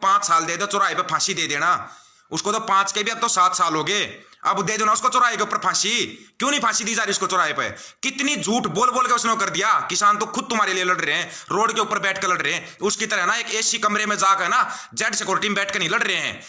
5 साल दे दो, चौराहे पे फांसी दे देना उसको। तो 5 के भी अब तो 7 साल हो गए, अब दे दो ना उसको चौराहे के ऊपर फांसी। क्यों नहीं फांसी दी जा रही उसको चौराहे पे? कितनी झूठ बोल बोल के उसने कर दिया। किसान तो खुद तुम्हारे लिए लड़ रहे हैं, रोड के ऊपर बैठ कर लड़ रहे हैं। उसकी तरह ना एक एसी कमरे में जाकर ना जेड सिक्योरिटी में बैठ कर नहीं लड़ रहे हैं,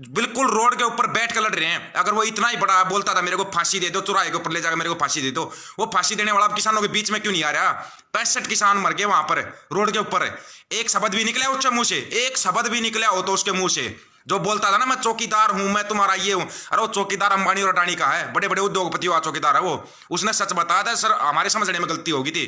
बिल्कुल रोड के ऊपर बैठ कर लड़ रहे हैं। अगर वो इतना ही बड़ा बोलता था मेरे को फांसी दे दो, चौराहे के ऊपर ले जाकर मेरे को फांसी दे दो, वो फांसी देने वाला किसानों के बीच में क्यों नहीं आ रहा? 65 किसान मर गए वहां पर रोड के ऊपर। एक शब्द भी निकला उसके मुंह से, एक शब्द भी निकला हो तो उसके मुंह से, जो बोलता था ना मैं चौकीदार हूं, मैं तुम्हारा ये हूं। अरे वो चौकीदार अंबानी और अडानी का है, बड़े बड़े उद्योगपतियों का चौकीदार है वो। उसने सच बताया था सर, हमारे समझने में गलती होगी थी।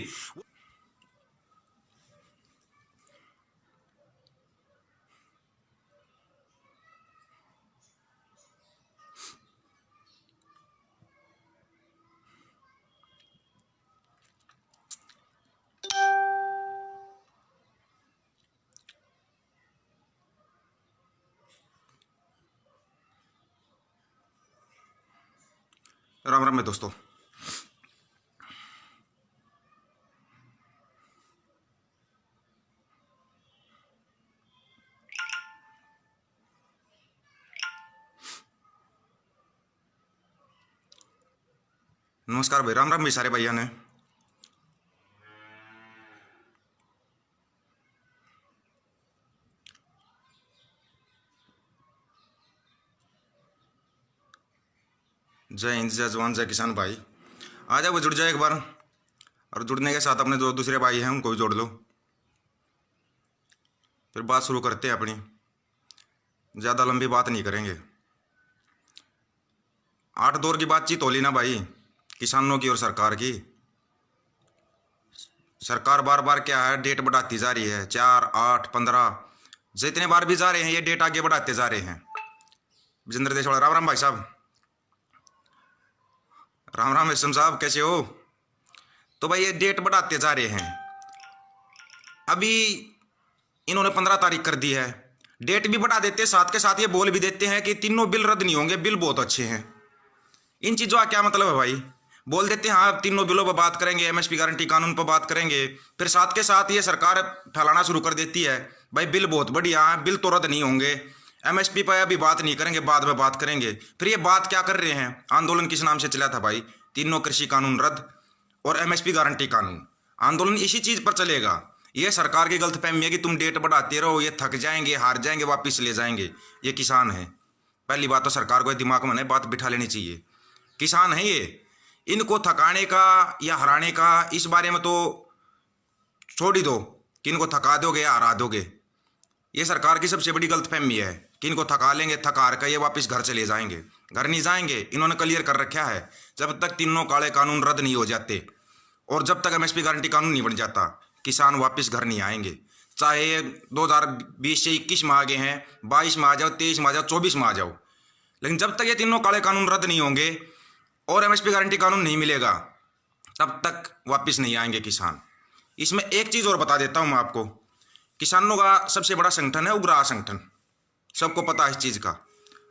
राम राम में दोस्तों, नमस्कार भाई, राम राम भी सारे भैया ने। जय हिंद, जय जवान, जय किसान भाई। आ जाओ, जुड़ जाओ एक बार, और जुड़ने के साथ अपने जो दूसरे भाई हैं उनको भी जोड़ लो। फिर बात शुरू करते हैं अपनी, ज़्यादा लंबी बात नहीं करेंगे। 8 दौर की बातचीत हो ली ना भाई, किसानों की और सरकार की। सरकार बार बार क्या है, डेट बढ़ाती जा रही है, 4, 8, 15 जितने बार भी जा रहे हैं ये डेट आगे बढ़ाते जा रहे हैं। विजेंद्र देशवाल, राम राम भाई साहब। राम राम विश्वम साहब, कैसे हो? तो भाई ये डेट बढ़ाते जा रहे हैं। अभी इन्होंने 15 तारीख कर दी है, डेट भी बढ़ा देते, साथ के साथ ये बोल भी देते हैं कि तीनों बिल रद्द नहीं होंगे, बिल बहुत अच्छे हैं। इन चीज़ों का क्या मतलब है भाई? बोल देते हैं हाँ तीनों बिलों पर बात करेंगे, एमएसपी गारंटी कानून पर बात करेंगे, फिर साथ के साथ ये सरकार फैलाना शुरू कर देती है भाई बिल बहुत बढ़िया है, बिल तो रद्द नहीं होंगे, एमएसपी पर अभी बात नहीं करेंगे, बाद में बात करेंगे। फिर ये बात क्या कर रहे हैं? आंदोलन किस नाम से चला था भाई? तीनों कृषि कानून रद्द और एमएसपी गारंटी कानून। आंदोलन इसी चीज़ पर चलेगा। ये सरकार की गलतफहमी है कि तुम डेट बढ़ाते रहो, ये थक जाएंगे, हार जाएंगे, वापिस ले जाएंगे। ये किसान है। पहली बात तो सरकार को दिमाग में बात बिठा लेनी चाहिए, किसान है ये, इनको थकाने का या हराने का इस बारे में तो छोड़ ही दो कि इनको थका दोगे या हरा दोगे। ये सरकार की सबसे बड़ी गलतफहमी है कि इनको थका लेंगे, थका हार कर ये वापस घर चले जाएंगे। घर नहीं जाएंगे, इन्होंने क्लियर कर रखा है, जब तक तीनों काले कानून रद्द नहीं हो जाते और जब तक एमएसपी गारंटी कानून नहीं बन जाता, किसान वापस घर नहीं आएंगे। चाहे 2020 से 21 में आ गए हैं, 22 में आ जाओ, 23 में आ जाओ, 24 में आ जाओ, लेकिन जब तक ये तीनों काले कानून रद्द नहीं होंगे और एमएसपी गारंटी कानून नहीं मिलेगा, तब तक वापस नहीं आएंगे किसान। इसमें एक चीज़ और बता देता हूं मैं आपको, किसानों का सबसे बड़ा संगठन है उग्राह संगठन, सबको पता है इस चीज़ का।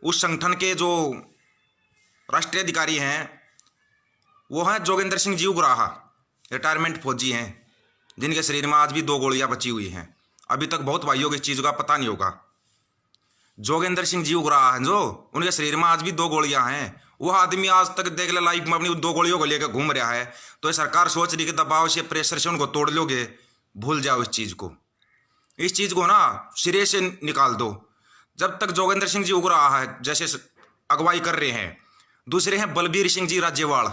उस संगठन के जो राष्ट्रीय अधिकारी हैं वो हैं जोगेंद्र सिंह जी उग्राह, रिटायरमेंट फौजी हैं, जिनके शरीर में आज भी 2 गोलियां बची हुई हैं। अभी तक बहुत भाइयों को इस चीज़ का पता नहीं होगा। जोगेंद्र सिंह जी उग्राह हैं जो, उनके शरीर में आज भी 2 गोलियां हैं। वह आदमी आज तक देख ले लाइफ में अपनी 2 गोलियों को लेकर घूम रहा है। तो ये सरकार सोच रही कि दबाव से, प्रेशर से उनको तोड़ लोगे, भूल जाओ इस चीज़ को। इस चीज़ को ना सिरे से निकाल दो। जब तक जोगेंद्र सिंह जी उग्राह है जैसे अगुवाई कर रहे हैं। दूसरे हैं बलबीर सिंह जी राज्यवाल।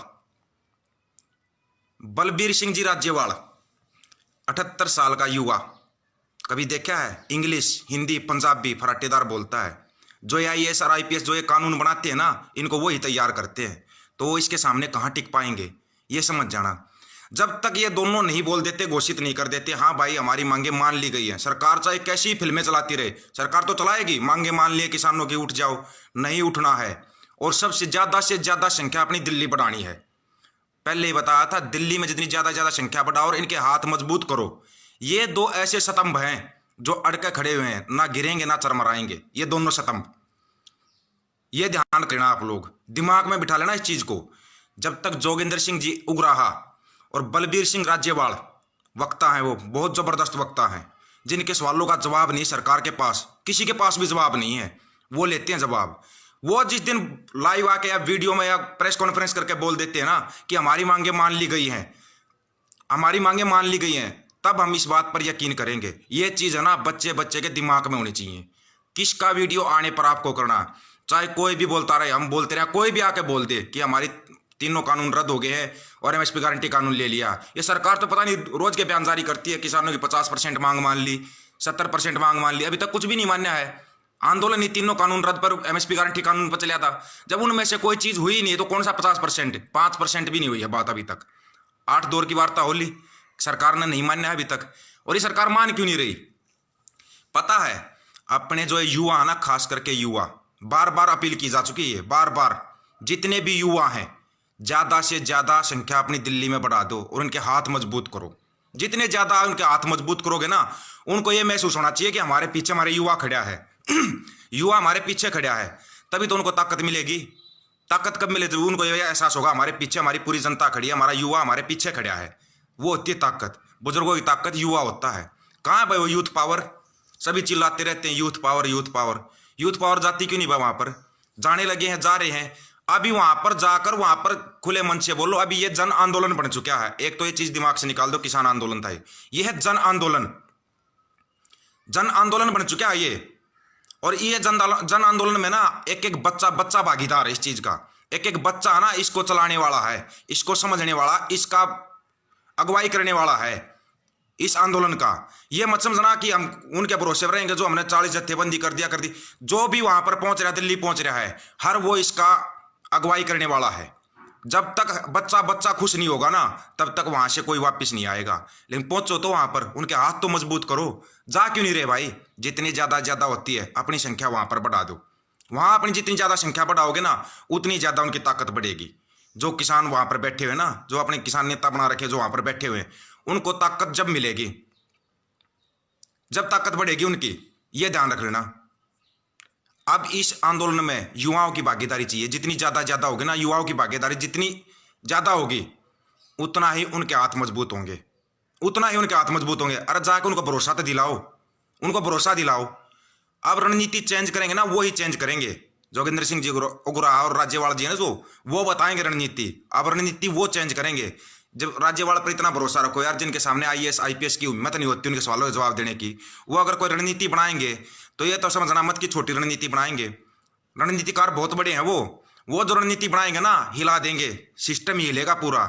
बलबीर सिंह जी राज्यवाल 78 साल का युवा, कभी देखा है? इंग्लिश, हिंदी, पंजाबी फराटेदार बोलता है। जो ये IAS और IPS जो ये कानून बनाते हैं ना, इनको वो ही तैयार करते हैं। तो वो इसके सामने कहाँ टिक पाएंगे, ये समझ जाना। जब तक ये दोनों नहीं बोल देते, घोषित नहीं कर देते हाँ भाई हमारी मांगे मान ली गई है, सरकार चाहे कैसी ही फिल्में चलाती रहे, सरकार तो चलाएगी, मांगे मान लिए किसानों की, उठ जाओ, नहीं उठना है। और सबसे ज़्यादा से ज़्यादा संख्या अपनी दिल्ली बढ़ानी है। पहले ही बताया था, दिल्ली में जितनी ज़्यादा संख्या बढ़ाओ और इनके हाथ मजबूत करो। ये 2 ऐसे स्तंभ हैं जो अड़के खड़े हुए हैं, ना गिरेंगे ना चरमराएंगे, ये दोनों स्तंभ। ये ध्यान रखना, आप लोग दिमाग में बिठा लेना इस चीज़ को। जब तक जोगेंद्र सिंह जी उग्राह और बलबीर सिंह राज्यवाल वक्ता हैं, वो बहुत ज़बरदस्त वक्ता हैं, जिनके सवालों का जवाब नहीं सरकार के पास, किसी के पास भी जवाब नहीं है, वो लेते हैं जवाब। वो जिस दिन लाइव आके या वीडियो में या प्रेस कॉन्फ्रेंस करके बोल देते हैं ना कि हमारी मांगे मान ली गई हैं, हमारी मांगे मान ली गई हैं, तब हम इस बात पर यकीन करेंगे। ये चीज़ है ना बच्चे बच्चे के दिमाग में होनी चाहिए। किसका वीडियो आने पर आपको करना, चाहे कोई भी बोलता रहे, हम बोलते रहे, कोई भी आके बोल दे कि हमारी तीनों कानून रद्द हो गए हैं और एमएसपी गारंटी कानून ले लिया। ये सरकार तो पता नहीं रोज के बयान जारी करती है, किसानों की 50% मांग मान ली, 70% मांग मान ली, अभी तक कुछ भी नहीं मान्य है। आंदोलन ही तीनों कानून रद्द पर एमएसपी गारंटी कानून पर चला था, जब उनमें से कोई चीज हुई नहीं तो कौन सा 50%, 5% भी नहीं हुई है बात अभी तक। 8 दौर की वार्ता हो ली, सरकार ने नहीं मान्य है अभी तक। और ये सरकार मान क्यों नहीं रही? पता है, अपने जो युवा है ना, खास करके युवा, बार बार अपील की जा चुकी है, बार बार, जितने भी युवा हैं ज्यादा से ज्यादा संख्या अपनी दिल्ली में बढ़ा दो और उनके हाथ मजबूत करो। जितने ज्यादा उनके हाथ मजबूत करोगे ना, उनको ये महसूस होना चाहिए कि हमारे पीछे हमारे युवा खड़ा है युवा हमारे पीछे खड़ा है, तभी तो उनको ताकत मिलेगी। ताकत कब मिले? तो उनको ये एहसास होगा हमारे पीछे हमारी पूरी जनता खड़ी है, हमारा युवा हमारे पीछे खड़ा है। वो होती है ताकत, बुजुर्गों की ताकत युवा होता है। कहाँ है भाई वो यूथ पावर? सभी चिल्लाते रहते हैं youth power youth power. Youth power जाती क्यों नहीं भाई? वहां पर जाने लगे हैं, जा रहे हैं। अभी वहां पर जाकर वहां पर खुले मन से बोलो, अभी ये जन आंदोलन बन चुका है। एक तो ये चीज दिमाग से निकाल दो, किसान आंदोलन था ये है जन आंदोलन, जन आंदोलन बन चुका है ये। और ये जन आंदोलन में ना एक एक बच्चा भागीदार है इस चीज का। एक एक बच्चा है ना इसको चलाने वाला है, इसको समझने वाला, इसका अगुवाई करने वाला है इस आंदोलन का। ये मत समझना कि हम उनके भरोसे पर रहेंगे जो हमने 40 जत्थेबंदी कर दी। जो भी वहां पर पहुंच रहा है, दिल्ली पहुंच रहा है, हर वो इसका अगुवाई करने वाला है। जब तक बच्चा खुश नहीं होगा ना, तब तक वहां से कोई वापस नहीं आएगा। लेकिन पहुंचो तो वहां पर, उनके हाथ तो मजबूत करो। जा क्यों नहीं रहे भाई? जितनी ज्यादा होती है अपनी संख्या वहां पर बढ़ा दो। वहां अपनी जितनी ज्यादा संख्या बढ़ाओगे ना, उतनी ज्यादा उनकी ताकत बढ़ेगी। जो किसान वहां पर बैठे हुए ना, जो अपने किसान नेता बना रखे जो वहां पर बैठे हुए, उनको ताकत जब मिलेगी, जब ताकत बढ़ेगी उनकी, ये ध्यान रख लेना। अब इस आंदोलन में युवाओं की भागीदारी चाहिए। जितनी ज्यादा होगी ना, युवाओं की भागीदारी जितनी ज्यादा होगी, उतना ही उनके हाथ मजबूत होंगे, उतना ही उनके हाथ मजबूत होंगे। अरे जाकर उनको भरोसा तो दिलाओ, उनको भरोसा दिलाओ। अब रणनीति चेंज करेंगे ना, वो ही चेंज करेंगे। जोगिंदर सिंह जी उगरा और राज्यपाल जी ने जो वो बताएंगे रणनीति, अब रणनीति वो चेंज करेंगे। जब राज्यपाल पर इतना भरोसा रखो यार, जिनके सामने IAS IPS की हिम्मत नहीं होती उनके सवालों के जवाब देने की, वो अगर कोई रणनीति बनाएंगे तो ये तो समझना मत कि छोटी रणनीति बनाएंगे। रणनीतिकार बहुत बड़े हैं वो जो रणनीति बनाएंगे ना, हिला देंगे, सिस्टम ही हिलेगा पूरा।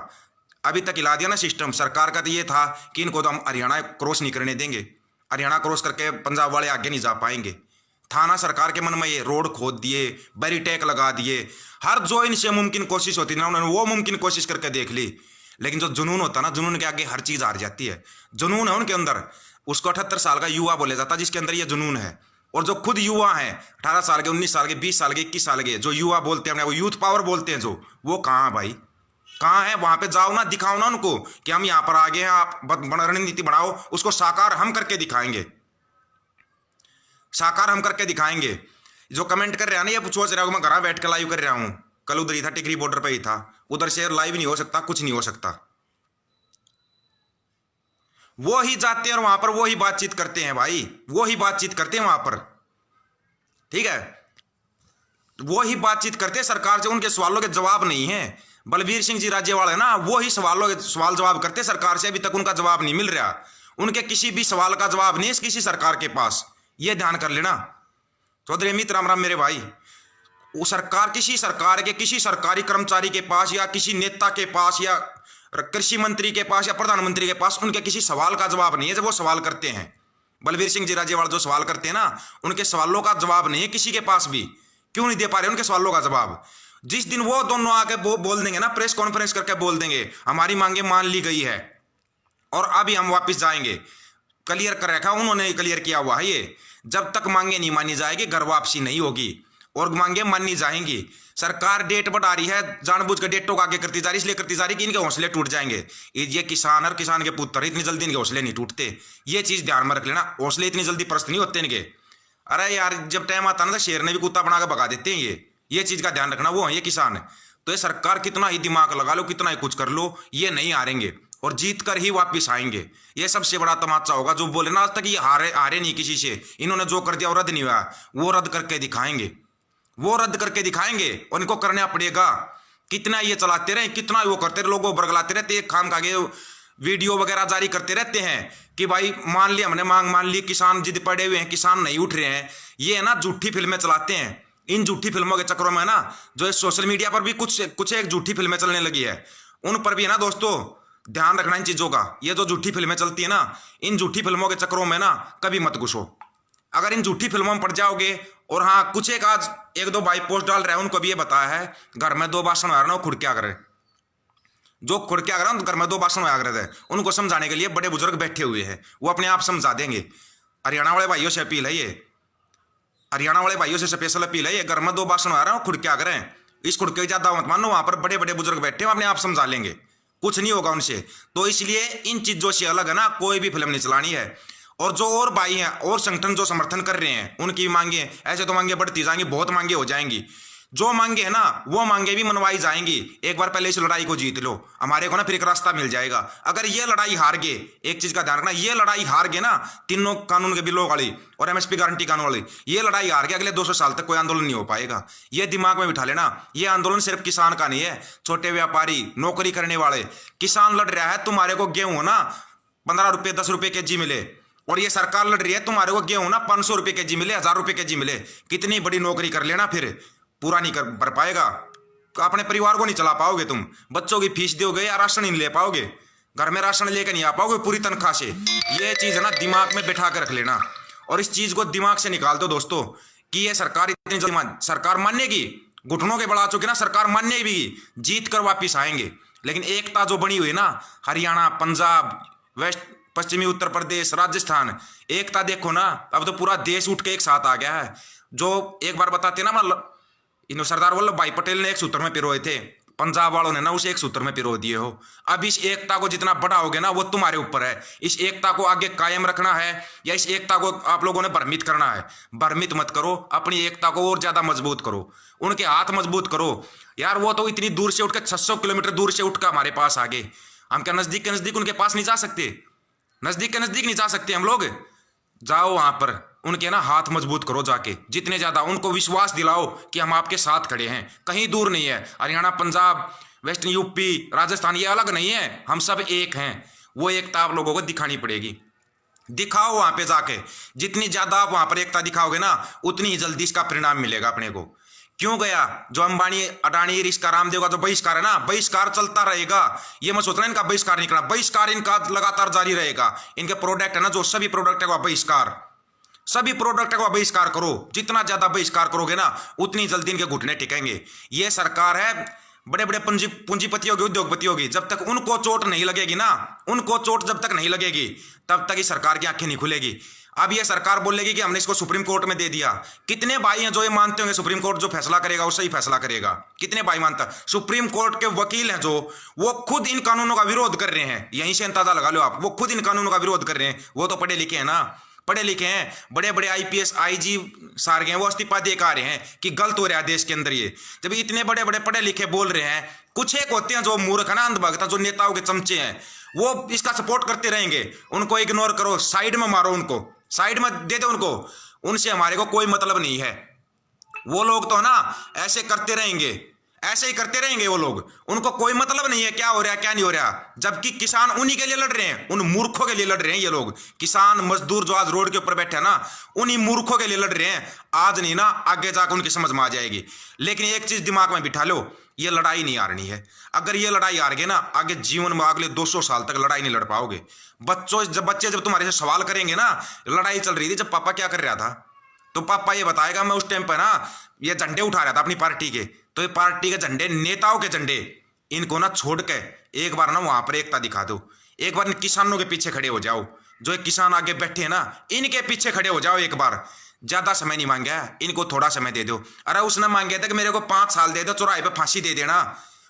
अभी तक हिला दिया ना सिस्टम। सरकार का तो ये था कि इनको तो हम हरियाणा क्रॉस नहीं करने देंगे, हरियाणा क्रॉस करके पंजाब वाले आगे नहीं जा पाएंगे। था ना सरकार के मन में ये, रोड खोद दिए, बैरिटेक लगा दिए, हर जो इनसे मुमकिन कोशिश होती ना, उन्होंने वो मुमकिन कोशिश करके देख ली। लेकिन जो जुनून होता ना, जुनून के आगे हर चीज हार जाती है। जुनून है उनके अंदर, उसको 78 साल का युवा बोला जाता है जिसके अंदर ये जुनून है। और जो खुद युवा हैं, 18 साल के, 19 साल के, 20 साल के, 21 साल के, जो युवा बोलते हैं, वो यूथ पावर बोलते हैं, जो वो कहाँ भाई, कहाँ है? वहां पे जाओ ना, दिखाओ ना उनको कि हम यहाँ पर आगे हैं, आप रणनीति बनाओ, उसको साकार हम करके दिखाएंगे, साकार हम करके दिखाएंगे। जो कमेंट कर रहा है ना, ये सोच रहा हूं मैं घर बैठ के लाइव कर रहा हूं, कल उधर ही था, टिकरी बॉर्डर पे ही था, उधर से लाइव नहीं हो सकता, कुछ नहीं हो सकता। वो ही जाते हैं और वहां पर वो ही बातचीत करते हैं भाई, वो ही बातचीत करते हैं वहां पर, ठीक है, वो ही बातचीत करते हैं सरकार से। उनके सवालों के जवाब नहीं है। बलबीर सिंह जी राज्यपाल है ना, वो ही सवाल जवाब करते हैं सरकार से। अभी तक उनका जवाब नहीं मिल रहा, उनके किसी भी सवाल का जवाब नहीं है किसी सरकार के पास, ये ध्यान कर लेना। चौधरी अमित राम राम मेरे भाई, वो सरकार, किसी सरकार के किसी सरकारी कर्मचारी के पास या किसी नेता के पास या कृषि मंत्री के पास या प्रधानमंत्री के पास उनके किसी सवाल का जवाब नहीं है जब वो सवाल करते हैं। बलबीर सिंह जी राज्यपाल जो सवाल करते हैं ना, उनके सवालों का जवाब नहीं है किसी के पास भी। क्यों नहीं दे पा रहे उनके सवालों का जवाब? जिस दिन वो दोनों आके बोल देंगे ना, प्रेस कॉन्फ्रेंस करके बोल देंगे हमारी मांगे मान ली गई है और अभी हम वापस जाएंगे, क्लियर कर रखा उन्होंने, क्लियर किया हुआ है ये। जब तक मांगे नहीं मानी जाएगी, घर वापसी नहीं होगी और मांगे मानी जाएंगी। सरकार डेट बढ़ा रही है, जानबूझ कर डेटों को आगे करती जा रही, इसलिए करती जा रही कि इनके हौसले टूट जाएंगे। ये किसान और किसान के पुत्र, इतनी जल्दी इनके हौसले नहीं टूटते, ये चीज ध्यान में रख लेना। हौसले इतनी जल्दी प्रस्त नहीं होते इनके। अरे यार, जब टाइम आता ना तो शेर ने भी कुत्ता बना के भगा देते हैं। ये चीज का ध्यान रखना, वो है ये किसान। तो ये सरकार कितना ही दिमाग लगा लो, कितना ही कुछ कर लो, ये नहीं हारेंगे। और जीत कर ही वापिस आएंगे। ये सबसे बड़ा तमाचा होगा। जो बोले ना आज तक ये हारे हारे नहीं किसी से, इन्होंने जो कर दिया वो रद्द नहीं हुआ, वो रद्द करके दिखाएंगे, वो रद्द करके दिखाएंगे और इनको करना पड़ेगा। कितना ये चलाते रहे, कितना वो करते रहे, लोगों बरगलाते रहते, एक खाम खागे वीडियो वगैरह जारी करते रहते हैं कि भाई मान लिया हमने मांग मान ली, किसान जिद पड़े हुए हैं, किसान नहीं उठ रहे हैं। ये है ना झूठी फिल्में चलाते हैं। इन झूठी फिल्मों के चक्करों में ना जो सोशल मीडिया पर भी कुछ एक झूठी फिल्में चलने लगी है, उन पर भी है ना दोस्तों ध्यान रखना इन चीजों का। ये जो झूठी फिल्में चलती है ना, इन झूठी फिल्मों के चक्करों में ना कभी मत घुसो। अगर इन झूठी फिल्मों में पड़ जाओगे, और हाँ कुछ एक आज एक दो भाई पोस्ट डाल रहे हैं, उनको भी ये बताया है घर में दो भाषण आ रहे हैं, खुद क्या करे, जो खुद क्या कर घर में दो भाषण आ रहे थे, उनको समझाने के लिए बड़े बुजुर्ग बैठे हुए हैं, वो अपने आप समझा देंगे। हरियाणा वाले भाइयों से अपील है, ये हरियाणा वाले भाइयों से स्पेशल अपील है, ये घर में दो भाषण आ रहे हैं, खुद क्या करें, इस खुद के ज्यादा मत मानो। वहां पर बड़े बड़े बुजुर्ग बैठे हैं, अपने आप समझा लेंगे, कुछ नहीं होगा उनसे। तो इसलिए इन चीजों से अलग है ना कोई भी फिल्म नहीं चलानी है। और जो और भाई हैं और संगठन जो समर्थन कर रहे हैं, उनकी मांगे ऐसे तो मांगे बढ़ती जाएंगी, बहुत मांगे हो जाएंगी। जो मांगे है ना वो मांगे भी मनवाई जाएंगी। एक बार पहले इस लड़ाई को जीत लो, हमारे को ना फिर एक रास्ता मिल जाएगा। अगर ये लड़ाई हार गए, एक चीज का ध्यान रखना, ये लड़ाई हार गए ना, तीनों कानून के बिलों वाली और एमएसपी गारंटी कानून वाली, ये लड़ाई हार गए, अगले 200 साल तक कोई आंदोलन नहीं हो पाएगा। ये दिमाग में बिठा लेना। ये आंदोलन सिर्फ किसान का नहीं है, छोटे व्यापारी, नौकरी करने वाले, किसान लड़ रहा है। तुम्हारे को गेहूं ना 15 रुपये 10 रुपये के जी मिले, और ये सरकार लड़ रही है तुम्हारे को गेहूं ना 500 रुपये के जी मिले, 1000 रुपये के जी मिले। कितनी बड़ी नौकरी कर लेना, फिर पूरा नहीं कर पाएगा, अपने परिवार को नहीं चला पाओगे तुम, बच्चों की फीस दोगे या राशन नहीं ले पाओगे, घर में राशन लेकर नहीं आ पाओगे पूरी तनख्वाह से। ये चीज है ना दिमाग में बैठा कर रख लेना, और इस चीज को दिमाग से निकाल दो दोस्तों कि ये सरकार इतनी जल्दी सरकार मानेगी, घुटनों के बढ़ा चुके ना, सरकार मानने भी जीत कर वापिस आएंगे। लेकिन एकता जो बनी हुई ना, हरियाणा, पंजाब, वेस्ट पश्चिमी उत्तर प्रदेश, राजस्थान, एकता देखो ना, अब तो पूरा देश उठ के एक साथ आ गया है। जो एक बार बताते ना, मतलब इन सरदार वल्लभ भाई पटेल ने एक सूत्र में पिरोए थे, पंजाब वालों ने ना उसे एक सूत्र में पिरो दिए हो। अब इस एकता को जितना बढ़ाओगे ना वो तुम्हारे ऊपर है। इस एकता को आगे कायम रखना है या इस एकता को आप लोगों ने भ्रमित करना है। भ्रमित मत करो, अपनी एकता को और ज्यादा मजबूत करो, उनके हाथ मजबूत करो। यार वो तो इतनी दूर से उठ कर 600 किलोमीटर दूर से उठकर हमारे पास आ गए, हम क्या नजदीक के नजदीक उनके पास नहीं जा सकते? नजदीक के नजदीक नहीं जा सकते हम लोग? जाओ वहां पर, उनके ना हाथ मजबूत करो जाके, जितने ज्यादा उनको विश्वास दिलाओ कि हम आपके साथ खड़े हैं, कहीं दूर नहीं है। हरियाणा, पंजाब, वेस्टर्न यूपी, राजस्थान, ये अलग नहीं है, हम सब एक हैं। वो एकता आप लोगों को दिखानी पड़ेगी, दिखाओ वहां पे जाके। जितनी ज्यादा आप वहां पर एकता दिखाओगे ना, उतनी ही जल्दी इसका परिणाम मिलेगा अपने को। क्यों गया जो अंबानी, अडानी, रिश्का, रामदेव का जो बहिष्कार है ना, बहिष्कार चलता रहेगा। ये मत सोचना इनका बहिष्कार नहीं करना, बहिष्कार इनका लगातार जारी रहेगा। इनके प्रोडक्ट है ना, जो सभी प्रोडक्ट है, बहिष्कार, सभी प्रोडक्ट का बहिष्कार करो। जितना ज्यादा बहिष्कार करोगे ना, उतनी जल्दी इनके घुटने टिकेंगे। ये सरकार है बड़े बड़े पूंजीपतियों की, उद्योगपतियों की, जब तक उनको चोट नहीं लगेगी ना, उनको चोट जब तक नहीं लगेगी तब तक इस सरकार की आंखें नहीं खुलेगी। अब ये सरकार बोलेगी कि हमने इसको सुप्रीम कोर्ट में दे दिया। कितने भाई हैं जो ये मानते होंगे सुप्रीम कोर्ट जो फैसला करेगा वो सही फैसला करेगा? कितने भाई मानता? सुप्रीम कोर्ट के वकील हैं जो, वो खुद इन कानूनों का विरोध कर रहे हैं। यहीं से अंदाजा लगा लो आप, वो खुद इन कानूनों का विरोध कर रहे हैं। वो तो पढ़े लिखे हैं ना, पढ़े लिखे हैं, बड़े बड़े आईपीएस आईजी सार गए, वो इस्तीफा दे आ रहे हैं कि गलत हो रहा है देश के अंदर ये। जब इतने बड़े बड़े पढ़े लिखे बोल रहे हैं, कुछ एक होते हैं जो मूर्ख है ना, अंधभक्त, जो नेताओं के चमचे हैं, वो इसका सपोर्ट करते रहेंगे। उनको इग्नोर करो, साइड में मारो, उनको साइड में दे दो उनको, उनसे हमारे को कोई मतलब नहीं है। वो लोग तो ना ऐसे करते रहेंगे, ऐसे ही करते रहेंगे वो लोग, उनको कोई मतलब नहीं है क्या हो रहा है क्या नहीं हो रहा। जबकि किसान उन्हीं के लिए लड़ रहे हैं, उन मूर्खों के लिए लड़ रहे हैं ये लोग। किसान मजदूर जो आज रोड के ऊपर बैठे हैं ना, उन्हीं मूर्खों के लिए लड़ रहे हैं। आज नहीं ना, आगे जाकर उनकी समझ में आ जाएगी। लेकिन एक चीज दिमाग में बिठा लो, ये लड़ाई नहीं हारनी है। अगर ये लड़ाई हार गए ना, आगे जीवन में अगले 200 साल तक लड़ाई नहीं लड़ पाओगे। बच्चे जब तुम्हारे से सवाल करेंगे ना, लड़ाई चल रही थी जब पापा क्या कर रहा था, तो पापा ये बताएगा मैं उस टाइम पर ना ये झंडे उठा रहा था अपनी पार्टी के। तो ये पार्टी के झंडे, नेताओं के झंडे, इनको ना छोड़ के एक बार ना वहां पर एकता दिखा दो। एक बार किसानों के पीछे खड़े हो जाओ, जो एक किसान आगे बैठे हैं ना, इनके पीछे खड़े हो जाओ एक बार। ज्यादा समय नहीं मांगा, इनको थोड़ा समय दे दो। अरे उसने मांगे थे कि मेरे को 5 साल दे दो, चौराहे पे फांसी दे देना।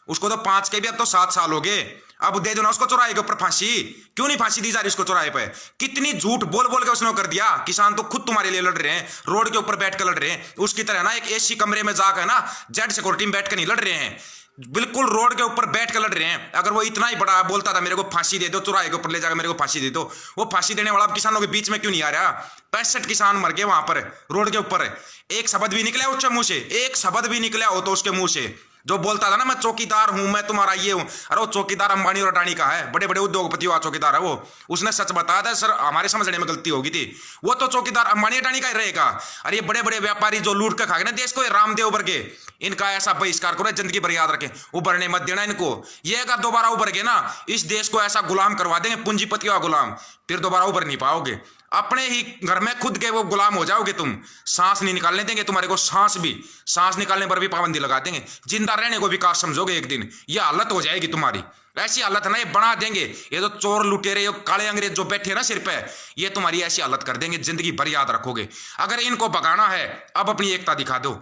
उसको तो 5 के भी अब तो 7 साल हो गए, अब दे दो ना उसको चौराहे के ऊपर फांसी। क्यों नहीं फांसी दी जा रही उसको चौराहे पे? कितनी झूठ बोल बोल के उसने कर दिया। किसान तो खुद तुम्हारे लिए लड़ रहे हैं, रोड के ऊपर बैठ कर लड़ रहे हैं। उसकी तरह ना एक एसी कमरे में जाकर ना जेड सिक्योरिटी में बैठ कर नहीं लड़ रहे हैं। बिल्कुल रोड के ऊपर बैठ कर लड़ रहे हैं। अगर वो इतना ही बड़ा बोलता था मेरे को फांसी दे दो, चौराहे के ऊपर ले जाकर मेरे को फांसी दे दो, वो फांसी देने वाला किसानों के बीच में क्यों नहीं आ रहा? 65 किसान मर गए वहां पर रोड के ऊपर। एक शब्द भी निकला उसके मुंह से, एक शब्द भी निकला हो तो उसके मुंह से, जो बोलता था ना मैं चौकीदार हूं, मैं तुम्हारा ये हूं। अरे वो चौकीदार अंबानी और अडानी का है, बड़े बड़े उद्योगपतियों का चौकीदार है वो। उसने सच बताया था सर, हमारे समझने में गलती होगी थी। वो तो चौकीदार अंबानी अडानी का ही रहेगा। अरे ये बड़े बड़े व्यापारी जो लूट कर खा गए ना देश को, रामदेव वर्गे, इनका ऐसा बहिष्कार करो, जिंदगी भर याद रखें, उभरने मत देना इनको। ये अगर दोबारा उभर गए ना, इस देश को ऐसा गुलाम करवा देंगे, पूंजीपतियों का गुलाम, फिर दोबारा उभर नहीं पाओगे। अपने ही घर में खुद के वो गुलाम हो जाओगे तुम। सांस नहीं निकालने देंगे तुम्हारे को, सांस निकालने पर भी पाबंदी लगा देंगे। जिंदा रहने को विकास समझोगे एक दिन, ये हालत हो जाएगी तुम्हारी। ऐसी हालत ना ये बना देंगे, ये जो चोर लुटेरे ये काले अंग्रेज जो बैठे ना सिर पे, ये तुम्हारी ऐसी हालत कर देंगे, जिंदगी भर याद रखोगे। अगर इनको भगाना है, अब अपनी एकता दिखा दो,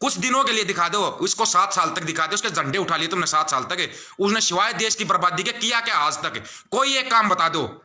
कुछ दिनों के लिए दिखा दो। उसको 7 साल तक दिखा दो, उसके झंडे उठा लिए तुमने 7 साल तक, उसने सिवाय देश की बर्बादी के किया क्या आज तक? कोई एक काम बता दो।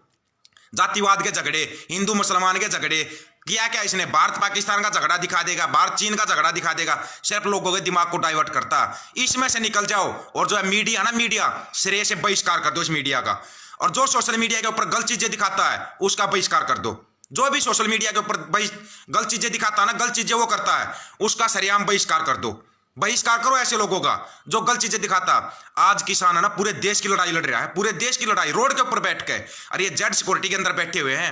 जातिवाद के झगड़े, हिंदू मुसलमान के झगड़े किया क्या इसने? भारत पाकिस्तान का झगड़ा दिखा देगा, भारत चीन का झगड़ा दिखा देगा, सिर्फ लोगों के दिमाग को डाइवर्ट करता। इसमें से निकल जाओ। और जो है मीडिया ना, मीडिया श्रेय से बहिष्कार कर दो इस मीडिया का। और जो सोशल मीडिया के ऊपर गलत चीजें दिखाता है उसका बहिष्कार कर दो। जो भी सोशल मीडिया के ऊपर गलत चीजें दिखाता है ना, गलत चीजें वो करता है, उसका सरेआम बहिष्कार कर दो। बहिष्कार करो ऐसे लोगों का जो गलत चीजें दिखाता। आज किसान है ना पूरे देश की लड़ाई लड़ रहा है, पूरे देश की लड़ाई रोड के ऊपर बैठ के। अरे ये जेड सिक्योरिटी के अंदर बैठे हुए हैं,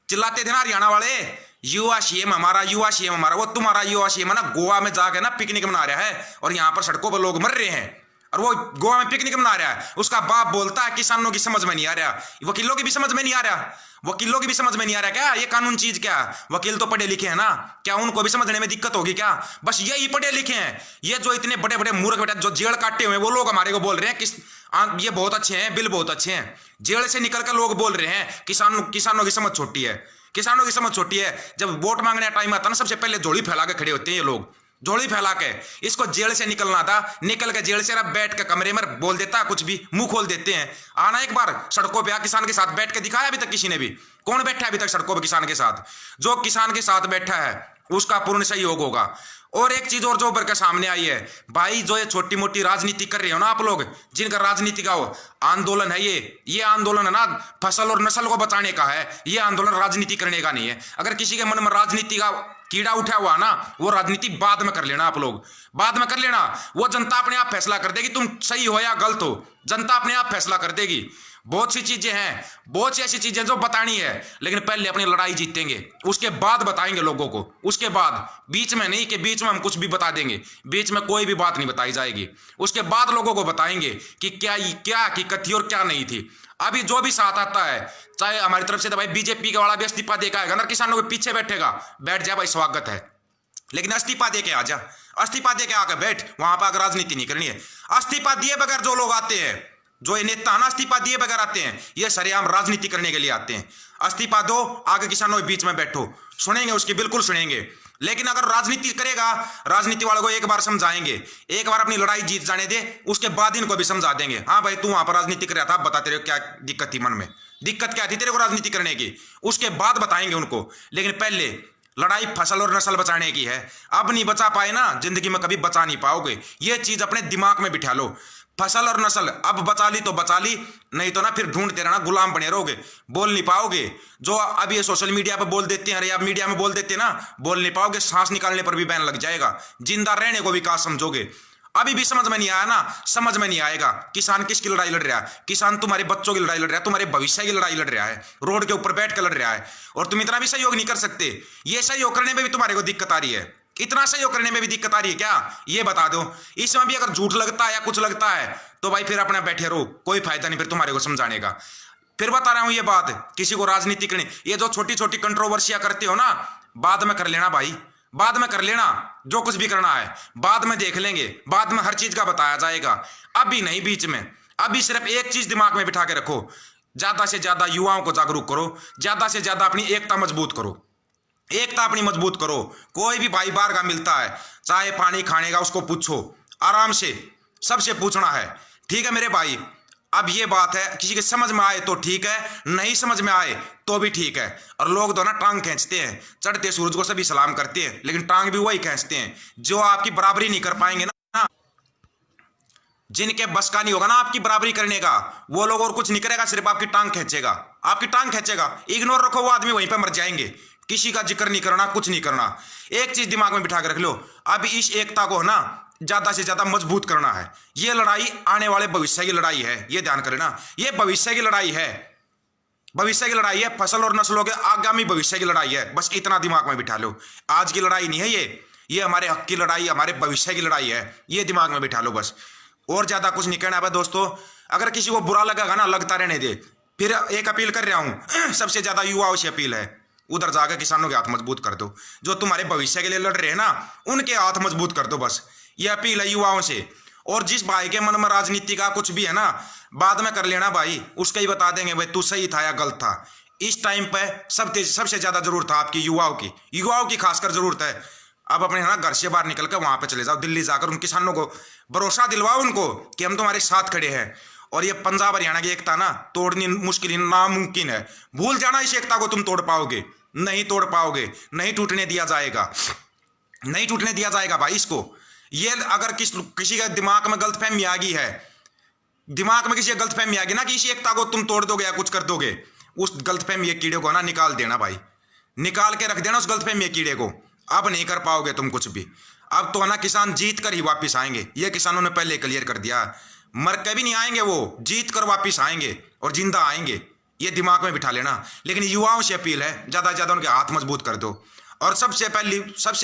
चिल्लाते थे ना हरियाणा वाले, युवा सीएम हमारा, युवा सीएम हमारा। वो तुम्हारा युवा सीएम है ना, गोवा में जाके ना पिकनिक मना रहा है, और यहाँ पर सड़कों पर लोग मर रहे हैं, और वो गोवा में पिकनिक मना रहा है। उसका बाप बोलता है किसानों की समझ में नहीं आ रहा, वकीलों की भी समझ में नहीं आ रहा, वकीलों की भी समझ में नहीं आ रहा क्या ये कानून चीज क्या? वकील तो पढ़े लिखे हैं ना, क्या उनको भी समझने में दिक्कत होगी क्या? बस यही पढ़े लिखे हैं। ये जो इतने बड़े बड़े मूर्ख बेटा जो जेल काटे हुए हैं, वो लोग हमारे को बोल रहे हैं कि ये बहुत अच्छे हैं, बिल बहुत अच्छे हैं। जेल से निकल कर लोग बोल रहे हैं किसानों की समझ छोटी है, किसानों की समझ छोटी है। जब वोट मांगने का टाइम आता है ना, सबसे पहले झोली फैला के खड़े होते हैं ये लोग, झोली फैला के। इसको जेल से निकलना था, निकल के जेल से अब बैठ के कमरे में बोल देता कुछ भी, मुंह खोल देते हैं। आना एक बार सड़कों पे, किसान के साथ बैठ के दिखाया अभी तक किसी ने भी? कौन बैठा है अभी तक सड़कों पे किसान के साथ? जो किसान के साथ बैठा है उसका पूर्ण सहयोग होगा। और एक चीज और जो उभर के सामने आई है भाई, जो ये छोटी मोटी राजनीति कर रहे हो ना आप लोग, जिनका राजनीति का हो आंदोलन है, ये आंदोलन है ना फसल और नस्ल को बचाने का है, ये आंदोलन राजनीति करने का नहीं है। अगर किसी के मन में राजनीति का कीड़ा उठा हुआ ना, वो राजनीति बाद में कर लेना, आप लोग बाद में कर लेना। वो जनता अपने आप फैसला कर देगी तुम सही हो या गलत हो, जनता अपने आप फैसला कर देगी। बहुत सी चीजें हैं, बहुत सी ऐसी चीजें जो बतानी है, लेकिन पहले अपनी लड़ाई जीतेंगे, उसके बाद बताएंगे लोगों को, उसके बाद। बीच में नहीं कि बीच में हम कुछ भी बता देंगे, बीच में कोई भी बात नहीं बताई जाएगी। उसके बाद लोगों को बताएंगे कि क्या हकीकत थी और क्या नहीं थी। अभी जो भी साथ आता है, चाहे हमारी तरफ से तो भाई बीजेपी के वाला भी इस्तीफा देकर आएगा ना, किसानों के पीछे बैठेगा, बैठ जा भाई स्वागत है, लेकिन इस्तीफा दे के आ जा, इस्तीफा दे के आकर बैठ। वहां पर अगर राजनीति नहीं करनी है, इस्तीफा दिए बगैर जो लोग आते हैं, जो ये नेता ना इस्तीफा दिए बगैर आते हैं, ये सरेआम राजनीति करने के लिए आते हैं। इस्तीफा दो, आगे किसानों के बीच में बैठो, सुनेंगे उसकी, बिल्कुल सुनेंगे। लेकिन अगर राजनीति करेगा, राजनीति वालों को एक बार समझाएंगे, एक बार अपनी लड़ाई जीत जाने दे, उसके बाद इनको भी समझा देंगे। हाँ भाई तू वहां पर राजनीति कर रहा था, बता तेरे क्या दिक्कत थी मन में, दिक्कत क्या थी तेरे को राजनीति करने की, उसके बाद बताएंगे उनको। लेकिन पहले लड़ाई फसल और नस्ल बचाने की है। अब नहीं बचा पाए ना, जिंदगी में कभी बचा नहीं पाओगे। ये चीज अपने दिमाग में बिठा लो। फसल और नस्ल अब बचा ली तो बचा ली, नहीं तो ना फिर ढूंढते रहना, गुलाम बने रहोगे, बोल नहीं पाओगे। जो अब ये सोशल मीडिया पे बोल देते हैं, अरे आप मीडिया में बोल देते हैं ना, बोल नहीं पाओगे, सांस निकालने पर भी बैन लग जाएगा। जिंदा रहने को विकास समझोगे। अभी भी समझ में नहीं आया ना, समझ में नहीं आएगा। किसान किसकी लड़ाई लड़ रहा है? किसान तुम्हारे बच्चों की लड़ाई लड़ रहा है, तुम्हारे भविष्य की लड़ाई लड़ रहा है, रोड के ऊपर बैठ कर लड़ रहा है। और तुम इतना भी सहयोग नहीं कर सकते। ये सहयोग करने में भी तुम्हारे को दिक्कत आ रही है, इतना सहयोग करने में भी दिक्कत आ रही है क्या? ये बता दो। इसमें भी अगर झूठ लगता है या कुछ लगता है तो भाई फिर अपना बैठे रहो, कोई फायदा नहीं फिर तुम्हारे को समझाने का। फिर बता रहा हूं ये बात, किसी को राजनीति करनी, ये जो छोटी छोटी कंट्रोवर्सियां करते हो ना, बाद में कर लेना भाई, बाद में कर लेना, जो कुछ भी करना है बाद में देख लेंगे, बाद में हर चीज का बताया जाएगा, अभी नहीं बीच में। अभी सिर्फ एक चीज दिमाग में बिठा के रखो, ज्यादा से ज्यादा युवाओं को जागरूक करो, ज्यादा से ज्यादा अपनी एकता मजबूत करो, एकता अपनी मजबूत करो। कोई भी भाई बाहर का मिलता है, चाहे पानी खाने का, उसको पूछो आराम से, सबसे पूछना है, ठीक है मेरे भाई। अब ये बात है, किसी के समझ में आए तो ठीक है, नहीं समझ में आए तो भी ठीक है। और लोग तो ना टांग खींचते हैं, चढ़ते सूरज को सभी सलाम करते हैं, लेकिन टांग भी वही खींचते हैं जो आपकी बराबरी नहीं कर पाएंगे ना। जिनके बस का नहीं होगा ना आपकी बराबरी करने का, वो लोग और कुछ नहीं करेगा, सिर्फ आपकी टांग खींचेगा, आपकी टांग खींचेगा। इग्नोर रखो, वो आदमी वहीं पे मर जाएंगे। किसी का जिक्र नहीं करना, कुछ नहीं करना। एक चीज दिमाग में बिठा के रख लो, अब इस एकता को ना ज्यादा से ज्यादा मजबूत करना है। ये लड़ाई आने वाले भविष्य की लड़ाई है, ये ध्यान करें ना, ये भविष्य की लड़ाई है, भविष्य की लड़ाई है, फसल और नस्लों के आगामी भविष्य की लड़ाई है। बस इतना दिमाग में बिठा लो, आज की लड़ाई नहीं है ये हमारे हक की लड़ाई, हमारे भविष्य की लड़ाई है, ये दिमाग में बिठा लो बस। और ज्यादा कुछ नहीं कहना है दोस्तों। अगर किसी को बुरा लगेगा ना, लगता रहने दे। फिर एक अपील कर रहा हूं, सबसे ज्यादा युवाओं से अपील है, उधर जाकर किसानों के हाथ मजबूत कर दो, जो तुम्हारे भविष्य के लिए लड़ रहे हैं ना, उनके हाथ मजबूत कर दो। बस ये अपील है युवाओं से। और जिस भाई के मन में राजनीति का कुछ भी है ना, बाद में कर लेना भाई, उसका ही बता देंगे भाई तू सही था या गलत था। इस टाइम पे सबसे ज्यादा जरूरत है आपकी युवाओं की खासकर जरूरत है। अब अपने ना घर से बाहर निकल कर वहां पे चले जाओ, दिल्ली जाकर उन किसानों को भरोसा दिलवाओ उनको कि हम तुम्हारे साथ खड़े हैं। और ये पंजाब हरियाणा की एकता ना तोड़नी मुश्किल, नामुमकिन है। भूल जाना इस एकता को, तुम तोड़ पाओगे नहीं, तोड़ पाओगे नहीं, टूटने दिया जाएगा, नहीं टूटने दिया जाएगा भाई इसको। ये अगर किसी का दिमाग में गलतफहमी आ गई है, दिमाग में किसी गलतफहमी आ गई ना कि इस एकता को तुम तोड़ दोगे या कुछ कर दोगे, उस गलतफहमी कीड़े को ना निकाल देना भाई, निकाल के रख देना उस गलतफहमी कीड़े को। अब नहीं कर पाओगे तुम कुछ भी। अब तो है ना किसान जीत कर ही वापिस आएंगे, ये किसानों ने पहले क्लियर कर दिया। मर के भी नहीं आएंगे, वो जीत कर वापिस आएंगे और जिंदा आएंगे, ये दिमाग में बिठा लेना। लेकिन युवाओं से अपील है, ज्यादा से ज्यादा उनके हाथ मजबूत कर दो। और सबसे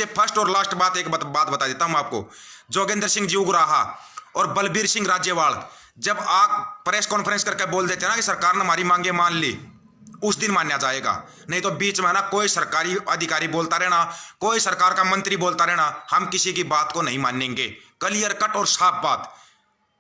फर्स्ट और लास्ट बात, एक बात बता देता हूं आपको। जोगेंद्र सिंह जी उगराहा और बलबीर सिंह राजेवाल जब आप प्रेस कॉन्फ्रेंस करके बोल देते हैं ना कि सरकार ने हमारी मांगे मान ली, उस दिन मान्या जाएगा। नहीं तो बीच में ना कोई सरकारी अधिकारी बोलता रहना, कोई सरकार का मंत्री बोलता रहना, हम किसी की बात को नहीं मानेंगे। क्लियर कट और साफ बात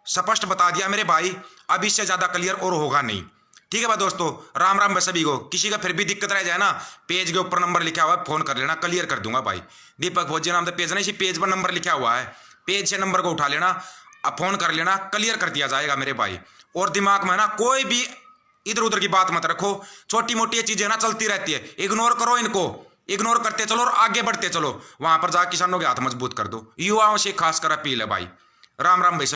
स्पष्ट बता दिया मेरे भाई, अब इससे ज्यादा क्लियर और होगा नहीं। ठीक है भाई दोस्तों, राम राम सभी को। किसी का फिर भी दिक्कत रह जाए ना, पेज के ऊपर नंबर लिखा हुआ है, फोन कर लेना, क्लियर कर दूंगा भाई। दीपक भोजी नाम से पेज नहीं, इसी पेज पर नंबर लिखा हुआ है, पेज से नंबर को उठा लेना, अब फोन कर लेना, क्लियर कर दिया जाएगा मेरे भाई। और दिमाग में ना कोई भी इधर उधर की बात मत रखो, छोटी मोटी ये चीजें ना चलती रहती है, इग्नोर करो इनको, इग्नोर करते चलो और आगे बढ़ते चलो। वहां पर जाकर किसानों के हाथ मजबूत कर दो। युवाओं से खासकर अपील है भाई। राम राम भाई।